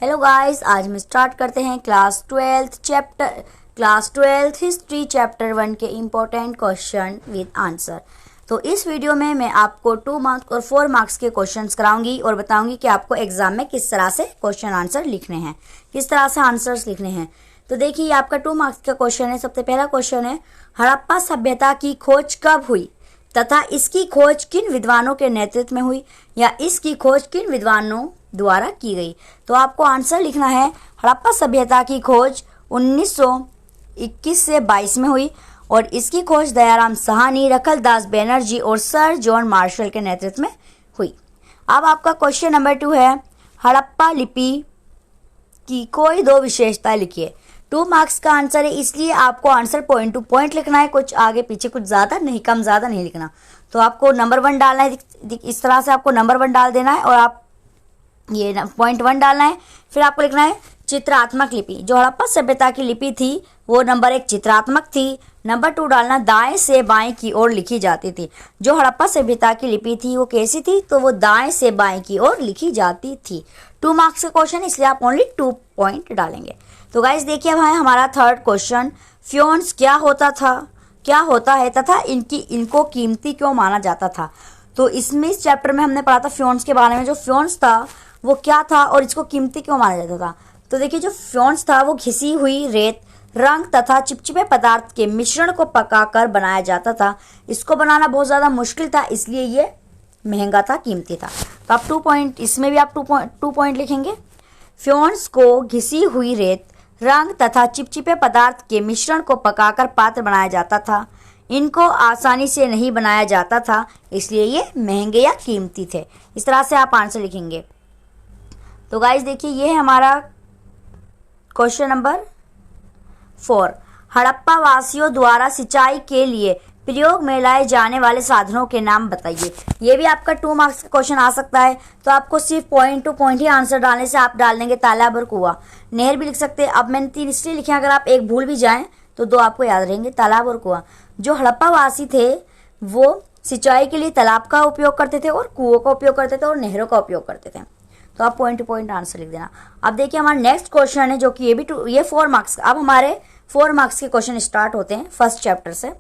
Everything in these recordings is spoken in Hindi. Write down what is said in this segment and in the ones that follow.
हेलो गाइस, आज हम स्टार्ट करते हैं क्लास 12th हिस्ट्री चैप्टर 1 के इम्पोर्टेंट क्वेश्चन विद आंसर। तो इस वीडियो में मैं आपको 2 मार्क्स और 4 मार्क्स के क्वेश्चंस कराऊंगी और बताऊंगी कि आपको एग्जाम में किस तरह से क्वेश्चन आंसर लिखने हैं, किस तरह से आंसर्स लिखने हैं। तो देखिए, आपका 2 मार्क्स का क्वेश्चन है। सबसे पहला क्वेश्चन है, हड़प्पा सभ्यता की खोज कब हुई तथा इसकी खोज किन विद्वानों के नेतृत्व में हुई या इसकी खोज किन विद्वानों द्वारा की गई। तो आपको आंसर लिखना है, हड़प्पा सभ्यता की खोज 1921 से 22 में हुई और इसकी खोज दयाराम साहनी, रखलदास बैनर्जी और सर जॉन मार्शल के नेतृत्व में हुई। अब आपका क्वेश्चन नंबर 2 है, हड़प्पा लिपि की कोई 2 विशेषताएं लिखिए। 2 मार्क्स का आंसर है, इसलिए आपको आंसर पॉइंट टू पॉइंट लिखना है, कुछ आगे पीछे, कुछ ज़्यादा नहीं, कम ज़्यादा नहीं लिखना। तो आपको नंबर 1 डालना है, इस तरह से आपको नंबर 1 डाल देना है और आप ये पॉइंट 1 डालना है। फिर आपको लिखना है चित्रात्मक लिपि। जो हड़प्पा सभ्यता की लिपि थी वो नंबर 1 चित्रात्मक थी। नंबर 2 डालना, दाएं से बाएं की ओर लिखी जाती थी। जो हड़प्पा सभ्यता की लिपि थी वो कैसी थी, तो वो दाएं से बाएं की ओर लिखी जाती थी। 2 मार्क्स का क्वेश्चन, इसलिए आप ओनली 2 पॉइंट डालेंगे। तो गाइस देखिए, अब है हमारा थर्ड क्वेश्चन, फ्योन्स क्या होता है तथा इनको कीमती क्यों माना जाता था। तो इस चैप्टर में हमने पढ़ा था फ्योन्स के बारे में। जो फ्योन्स था वो क्या था और इसको कीमती क्यों माना जाता था। तो देखिए, जो फ्योन्स था वो घिसी हुई रेत, रंग तथा चिपचिपे पदार्थ के मिश्रण को पकाकर बनाया जाता था। इसको बनाना बहुत ज़्यादा मुश्किल था, इसलिए ये महंगा था, कीमती था। तो आप 2 पॉइंट, इसमें भी आप 2 पॉइंट लिखेंगे। फ्योन्स को घिसी हुई रेत, रंग तथा चिपचिपे पदार्थ के मिश्रण को पकाकर पात्र बनाया जाता था। इनको आसानी से नहीं बनाया जाता था, इसलिए ये महंगे या कीमती थे। इस तरह से आप आंसर लिखेंगे। तो गाइस देखिए, ये है हमारा क्वेश्चन नंबर 4, हड़प्पा वासियों द्वारा सिंचाई के लिए प्रयोग में लाए जाने वाले साधनों के नाम बताइए। ये भी आपका 2 मार्क्स का क्वेश्चन आ सकता है। तो आपको सिर्फ पॉइंट टू पॉइंट ही आंसर डालने से आप डाल देंगे तालाब और कुआं। नहर भी लिख सकते हैं। अब मैंने 3 इसलिए लिखे, अगर आप एक भूल भी जाएं तो 2 आपको याद रहेंगे, तालाब और कुआं। जो हड़प्पा वासी थे वो सिंचाई के लिए तालाब का उपयोग करते थे और कुओं का उपयोग करते थे और नहरों का उपयोग करते थे। तो आप पॉइंट टू पॉइंट आंसर लिख देना। अब देखिए, हमारा नेक्स्ट क्वेश्चन है, जो कि ये 4 मार्क्स। अब हमारे 4 मार्क्स के क्वेश्चन स्टार्ट होते हैं फर्स्ट चैप्टर से।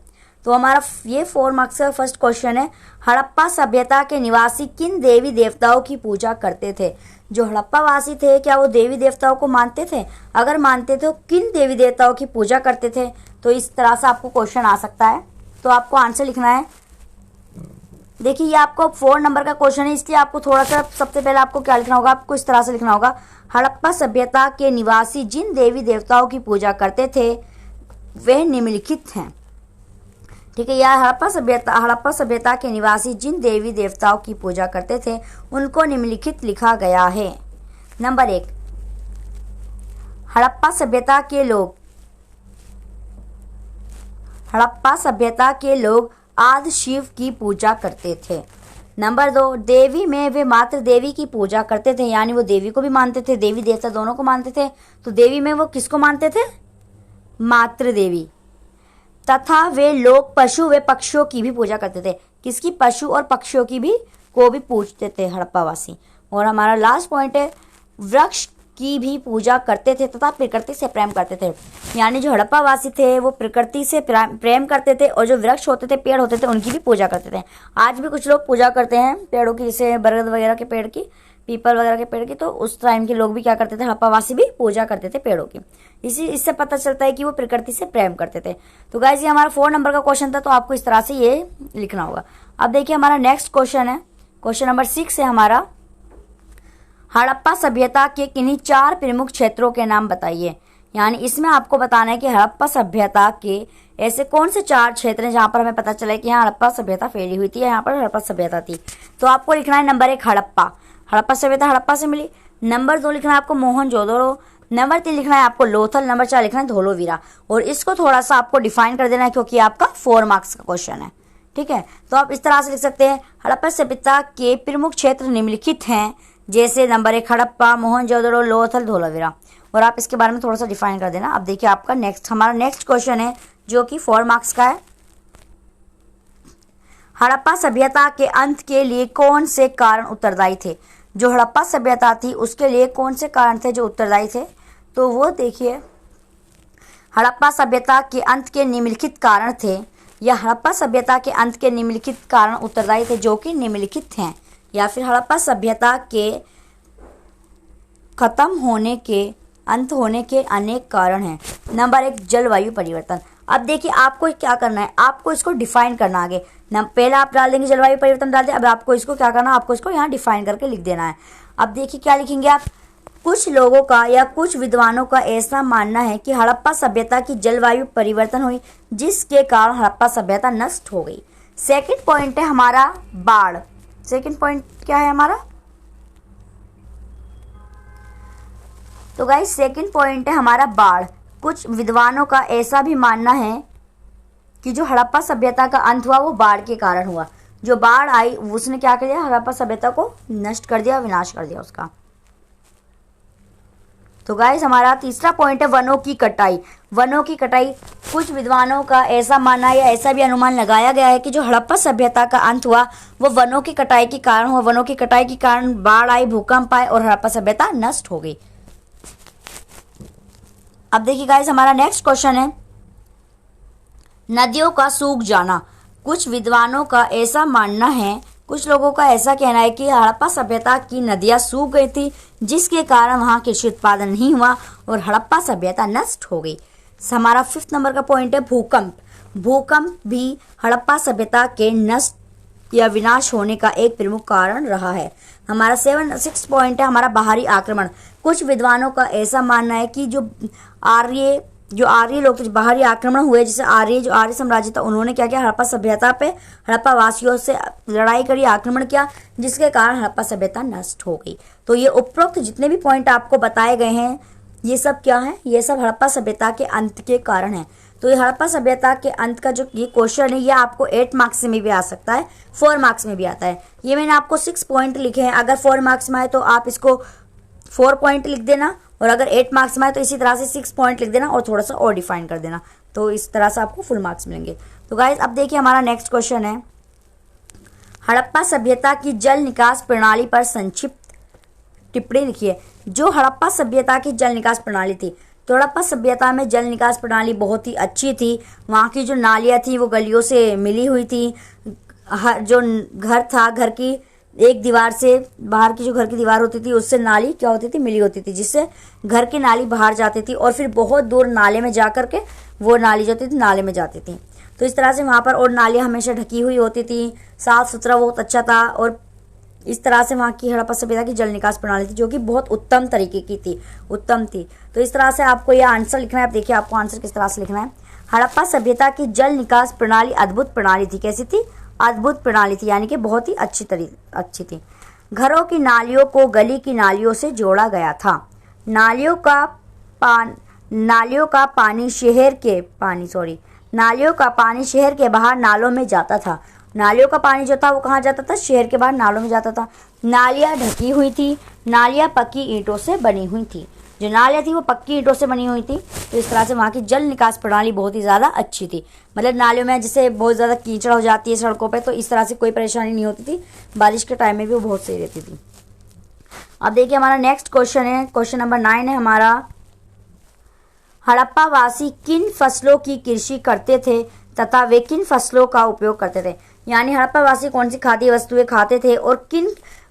तो हमारा ये 4 मार्क्स का फर्स्ट क्वेश्चन है, हड़प्पा सभ्यता के निवासी किन देवी देवताओं की पूजा करते थे। जो हड़प्पा वासी थे, क्या वो देवी देवताओं को मानते थे? अगर मानते थे तो किन देवी देवताओं की पूजा करते थे। तो इस तरह से आपको क्वेश्चन आ सकता है। तो आपको आंसर लिखना है। देखिए, ये आपको 4 नंबर का क्वेश्चन है, इसलिए आपको थोड़ा सा सबसे पहले आपको क्या लिखना होगा, आपको इस तरह से लिखना होगा, हड़प्पा सभ्यता के निवासी जिन देवी देवताओं की पूजा करते थे वे निम्नलिखित हैं। ठीक है, यह हड़प्पा सभ्यता के निवासी जिन देवी देवताओं की पूजा करते थे उनको निम्नलिखित लिखा गया है। नंबर 1, हड़प्पा सभ्यता के लोग आदि शिव की पूजा करते थे। नंबर 2, देवी में वे मात्र देवी की पूजा करते थे, यानी वो देवी को भी मानते थे, देवी देवता दोनों को मानते थे। तो देवी में वो किसको मानते थे? मात्र देवी। तथा वे लोग पशु व पक्षियों की भी पूजा करते थे। किसकी? पशु और पक्षियों की भी को भी पूजते थे हड़प्पावासी। और हमारा लास्ट पॉइंट है, वृक्ष की भी पूजा करते थे तथा प्रकृति से प्रेम करते थे। यानी जो हड़प्पावासी थे वो प्रकृति से प्रेम करते थे और जो वृक्ष होते थे, पेड़ होते थे, उनकी भी पूजा करते थे। आज भी कुछ लोग पूजा करते हैं पेड़ों की, जैसे बरगद वगैरह के पेड़ की, पीपल वगैरह के पेड़ की। तो उस टाइम के लोग भी क्या करते थे, हड़प्पावासी भी पूजा करते थे पेड़ों की। इससे पता चलता है कि वो प्रकृति से प्रेम करते थे। तो गाइस, ये हमारा 4 नंबर का क्वेश्चन था, तो आपको इस तरह से ये लिखना होगा। अब देखिए, हमारा नेक्स्ट क्वेश्चन है, क्वेश्चन नंबर 6 है हमारा, हड़प्पा सभ्यता के किन्हीं 4 प्रमुख क्षेत्रों के नाम बताइए। यानी इसमें आपको बताना है कि हड़प्पा सभ्यता के ऐसे कौन से 4 क्षेत्र हैं जहाँ पर हमें पता चला है कि यहाँ हड़प्पा सभ्यता फैली हुई थी, यहाँ पर हड़प्पा सभ्यता थी। तो आपको लिखना है नंबर 1 हड़प्पा सभ्यता हड़प्पा से मिली। नंबर 2 लिखना है आपको मोहनजोदड़ो। नंबर 3 लिखना है आपको लोथल। नंबर 4 लिखना है धोलावीरा। और इसको थोड़ा सा आपको डिफाइन कर देना है, क्योंकि आपका 4 मार्क्स का क्वेश्चन है। ठीक है, तो आप इस तरह से लिख सकते हैं, हड़प्पा सभ्यता के प्रमुख क्षेत्र निम्नलिखित हैं, जैसे नंबर 1 हड़प्पा, मोहनजोदड़ो, लोथल, धोलावीरा। और आप इसके बारे में थोड़ा सा डिफाइन कर देना। अब देखिए, आपका हमारा नेक्स्ट क्वेश्चन है, जो कि 4 मार्क्स का है, हड़प्पा सभ्यता के अंत के लिए कौन से कारण उत्तरदायी थे। जो हड़प्पा सभ्यता थी उसके लिए कौन से कारण थे जो उत्तरदायी थे? तो वो देखिए, हड़प्पा सभ्यता के अंत के निम्नलिखित कारण थे, या हड़प्पा सभ्यता के अंत के निम्नलिखित कारण उत्तरदायी थे, जो कि निम्नलिखित हैं, या फिर हड़प्पा सभ्यता के खत्म होने के अंत होने के अनेक कारण हैं। नंबर 1, जलवायु परिवर्तन। अब देखिए आपको क्या करना है, आपको इसको डिफाइन करना आगे। पहले आप डाल देंगे जलवायु परिवर्तन डाल दें, अब आपको इसको क्या करना है, आपको इसको यहाँ डिफाइन करके लिख देना है। अब देखिए क्या लिखेंगे आप, कुछ लोगों का या कुछ विद्वानों का ऐसा मानना है कि हड़प्पा सभ्यता की जलवायु परिवर्तन हुई, जिसके कारण हड़प्पा सभ्यता नष्ट हो गई। सेकंड पॉइंट है हमारा बाढ़। सेकंड पॉइंट क्या है हमारा? तो गाइस सेकंड पॉइंट है हमारा बाढ़। कुछ विद्वानों का ऐसा भी मानना है कि जो हड़प्पा सभ्यता का अंत हुआ वो बाढ़ के कारण हुआ। जो बाढ़ आई उसने क्या कर दिया, हड़प्पा सभ्यता को नष्ट कर दिया, विनाश कर दिया उसका। तो गाइस हमारा तीसरा पॉइंट है वनों की कटाई। वनों की कटाई, कुछ विद्वानों का ऐसा मानना है या ऐसा भी अनुमान लगाया गया है कि जो हड़प्पा सभ्यता का अंत हुआ वो वनों की कटाई के कारण हुआ। वनों की कटाई के कारण बाढ़ आई, भूकंप आए और हड़प्पा सभ्यता नष्ट हो गई। अब देखिए गाइस हमारा नेक्स्ट क्वेश्चन है नदियों का सूख जाना। कुछ विद्वानों का ऐसा मानना है, कुछ लोगों का ऐसा कहना है कि हड़प्पा सभ्यता की नदियां सूख गई थी, जिसके कारण वहां कृषि उत्पादन नहीं हुआ और हड़प्पा सभ्यता नष्ट हो गई। हमारा 5th नंबर का पॉइंट है भूकंप। भूकंप भी हड़प्पा सभ्यता के नष्ट या विनाश होने का एक प्रमुख कारण रहा है। हमारा 6th पॉइंट है हमारा बाहरी आक्रमण। कुछ विद्वानों का ऐसा मानना है कि जो आर्य लोग बाहरी आक्रमण हुए, जैसे जो आर्य साम्राज्य था उन्होंने क्या किया, हड़प्पा सभ्यता पे हड़प्पा वासियों से लड़ाई करी, आक्रमण किया, जिसके कारण हड़प्पा सभ्यता नष्ट हो गई। तो ये उपरोक्त जितने भी पॉइंट आपको बताए गए हैं ये सब क्या है, ये सब हड़प्पा सभ्यता के अंत के कारण है। तो ये हड़प्पा सभ्यता के अंत का जो ये क्वेश्चन है ये आपको 8 मार्क्स में भी आ सकता है, 4 मार्क्स में भी आता है। ये मैंने आपको 6 पॉइंट लिखे हैं, अगर 4 मार्क्स में आए तो आप इसको 4 पॉइंट लिख देना, और अगर 8 मार्क्स में आए तो इसी तरह से 6 पॉइंट लिख देना और थोड़ा सा और डिफाइन कर देना, तो इस तरह से आपको फुल मार्क्स मिलेंगे। तो गाइज अब देखिए हमारा नेक्स्ट क्वेश्चन है हड़प्पा सभ्यता की जल निकास प्रणाली पर संक्षिप्त टिप्पणी लिखिए। जो हड़प्पा सभ्यता की जल निकास प्रणाली थी, तो हड़प्पा सभ्यता में जल निकास प्रणाली बहुत ही अच्छी थी। वहाँ की जो नालियाँ थी वो गलियों से मिली हुई थी। जो घर था, घर की एक दीवार से बाहर की जो घर की दीवार होती थी उससे नाली क्या होती थी, मिली होती थी, जिससे घर की नाली बाहर जाती थी और फिर बहुत दूर नाले में जा करके वो नाली जो होती थी नाले में जाती थी। तो इस तरह से वहाँ पर और नालियाँ हमेशा ढकी हुई होती थी, साफ सुथरा बहुत अच्छा था, और इस तरह से वहाँ की हड़प्पा सभ्यता की जल निकास प्रणाली थी जो कि बहुत उत्तम तरीके की थी, उत्तम थी। तो इस तरह से आपको यह आंसर लिखना है। आप देखिए आपको आंसर किस तरह से लिखना है। हड़प्पा सभ्यता की जल निकास प्रणाली अद्भुत प्रणाली थी। कैसी थी? अद्भुत प्रणाली थी, यानी कि बहुत ही अच्छी थी। घरों की नालियों को गली की नालियों से जोड़ा गया था। नालियों का पानी शहर के बाहर नालों में जाता था। नालियों का पानी जो था वो कहाँ जाता था? शहर के बाहर नालों में जाता था। नालियाँ ढकी हुई थी, नालियाँ पक्की ईंटों से बनी हुई थी। जो नालियाँ थी वो पक्की ईंटों से बनी हुई थी। तो इस तरह से वहाँ की जल निकास प्रणाली बहुत ही ज़्यादा अच्छी थी। मतलब नालियों में जैसे बहुत ज़्यादा कीचड़ हो जाती है सड़कों पे, तो इस तरह से कोई परेशानी नहीं होती थी। बारिश के टाइम में भी वो बहुत सही रहती थी। अब देखिए हमारा नेक्स्ट क्वेश्चन है, क्वेश्चन नंबर 9 है हमारा। हड़प्पा वासी किन फसलों की कृषि करते थे तथा वे किन फसलों का उपयोग करते थे? यानी हड़प्पा वासी कौन सी खाद्य वस्तुएं खाते थे और किन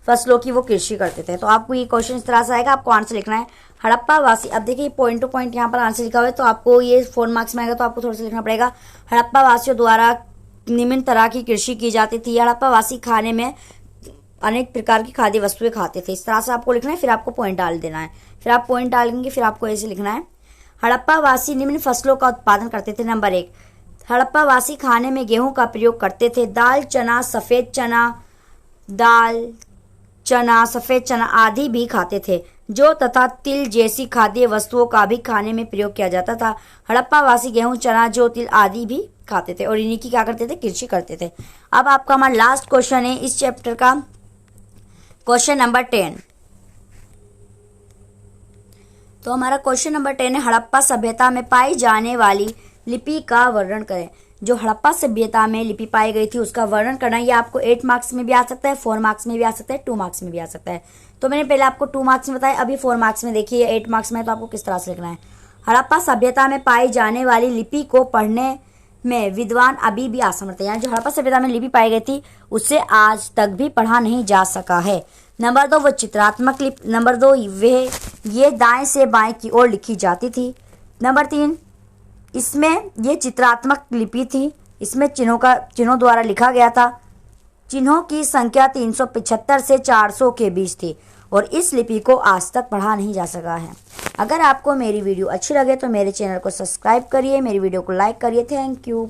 फसलों की वो कृषि करते थे? तो आपको ये क्वेश्चन इस तरह से आएगा, आपको आंसर लिखना है। हड़प्पा वासी, अब देखिए पॉइंट टू पॉइंट यहाँ पर आंसर लिखा हुआ है, तो आपको ये 4 मार्क्स में आएगा, तो आपको थोड़ा सा लिखना पड़ेगा। हड़प्पा वासियों द्वारा निम्न तरह की कृषि की जाती थी। हड़प्पा वासी खाने में अनेक प्रकार की खाद्य वस्तुएं खाते थे। इस तरह से आपको लिखना है, फिर आपको पॉइंट डाल देना है। फिर आप पॉइंट डालेंगे, फिर आपको ऐसे लिखना है। हड़प्पा वासी निम्न फसलों का उत्पादन करते थे। नंबर 1, हड़प्पा वासी खाने में गेहूं का प्रयोग करते थे। दाल, चना, सफेद चना आदि भी खाते थे। जौ तथा तिल जैसी खाद्य वस्तुओं का भी खाने में प्रयोग किया जाता था। हड़प्पा वासी गेहूं, चना, जौ, तिल आदि भी खाते थे और इन्हीं की क्या करते थे? कृषि करते थे। अब आपका हमारा लास्ट क्वेश्चन है इस चैप्टर का, क्वेश्चन नंबर 10। तो हमारा क्वेश्चन नंबर 10 है हड़प्पा सभ्यता में पाई जाने वाली लिपि का वर्णन करें। जो हड़प्पा सभ्यता में लिपि पाई गई थी उसका वर्णन करना। ये आपको 8 मार्क्स में भी आ सकता है, 4 मार्क्स में भी आ सकता है, 2 मार्क्स में भी आ सकता है। तो मैंने पहले आपको 2 मार्क्स में बताया, अभी 4 मार्क्स में देखिए 8 मार्क्स में, तो आपको किस तरह से लिखना है। हड़प्पा सभ्यता में पाई जाने वाली लिपि को पढ़ने में विद्वान अभी भी असमर्थ है। यानी जो हड़प्पा सभ्यता में लिपि पाई गई थी उससे आज तक भी पढ़ा नहीं जा सका है। नंबर 2, वो चित्रात्मक लिपि। नंबर 2, ये दाएं से बाएं की ओर लिखी जाती थी। नंबर 3, इसमें ये चित्रात्मक लिपि थी, इसमें चिन्हों द्वारा लिखा गया था। चिन्हों की संख्या 375 से 400 के बीच थी और इस लिपि को आज तक पढ़ा नहीं जा सका है। अगर आपको मेरी वीडियो अच्छी लगे तो मेरे चैनल को सब्सक्राइब करिए, मेरी वीडियो को लाइक करिए। Thank you.